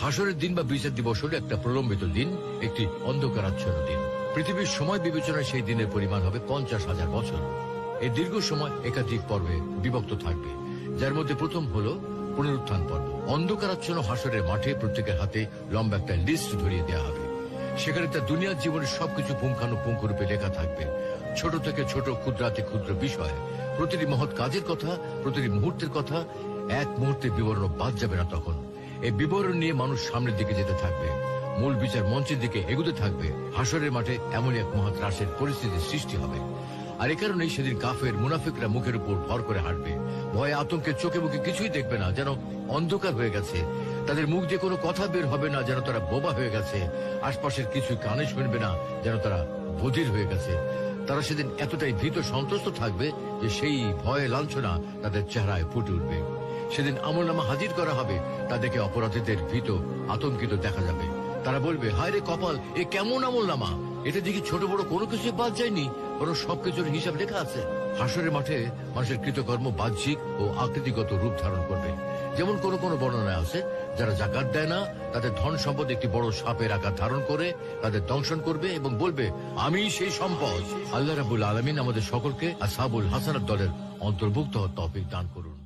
হাসরের দিন বা বিচার দিবস হল একটা প্রলম্বিত দিন, একটি অন্ধকারাচ্ছন্ন দিন। পৃথিবীর সময় বিবেচনায় সেই দিনের পরিমাণ হবে 50,000 বছর। এই দীর্ঘ সময় একাধিক পর্বে বিভক্ত থাকবে, যার মধ্যে প্রথম হলো পুনরুত্থান পর্ব। অন্ধকারাচ্ছন্ন হাসরের মাঠে প্রত্যেকের হাতে লম্বা একটা লিস্ট ধরিয়ে দেওয়া হবে। সেখানে তার দুনিয়ার জীবনের সবকিছু পুঙ্খানুপুঙ্খ রূপে লেখা থাকবে, ছোট থেকে ছোট, ক্ষুদ্রাতি ক্ষুদ্র বিষয়, প্রতিটি মহৎ কাজের কথা, প্রতিটি মুহূর্তের কথা। এক মুহূর্তের বিবরণ বাদ যাবে না। তখন এই বিবরণ নিয়ে মানুষ সামনের দিকে যেতে থাকবে, মূল বিচার মঞ্চের দিকে এগুতে থাকবে। হাসরের মাঠে এমনই এক মহা ত্রাসের পরিস্থিতির সৃষ্টি হবে। আর এ কারণেই সেদিন কাফের মুনাফিকরা মুখের উপর ভর করে হাঁটবে, ভয়ে আতঙ্কে চোখে মুখে কিছুই দেখবে না, যেন অন্ধকার হয়ে গেছে। তাদের মুখ দিয়ে কোনো কথা বের হবে না, যেন তারা বোবা হয়ে গেছে। আশপাশের কিছু কানে শুনবে না, যেন তারা বধির হয়ে গেছে। তারা সেদিন এতটাই ভীত সন্ত্রস্ত থাকবে যে সেই ভয়ে লাঞ্ছনা তাদের চেহারায় ফুটে উঠবে। সেদিন আমলনামা হাজির করা হবে, তাদেরকে অপরাধীদের ভীত আতঙ্কিত দেখা যাবে। তারা বলবে, হায় রে কপাল, এ কেমন আমলনামা! এটা দেখি ছোট বড় কোনো কিছু বাদ যায়নি, বরং সবকিছুর হিসাব লেখা আছে। হাসরের মাঠে মানুষের কৃতকর্ম বাহ্যিক ও আকৃতিগত রূপ ধারণ করবে। যেমন কোন কোন বর্ণনায় আছে, যারা জাকাত দেয় না তাদের ধন সম্পদ একটি বড় সাপের আকার ধারণ করে তাদের দংশন করবে এবং বলবে, আমি সেই সম্পদ। আল্লাহ রাব্বুল আলামিন আমাদের সকলকে আসহাবুল হাসানাত দলের অন্তর্ভুক্ত হওয়ার তৌফিক দান করুন।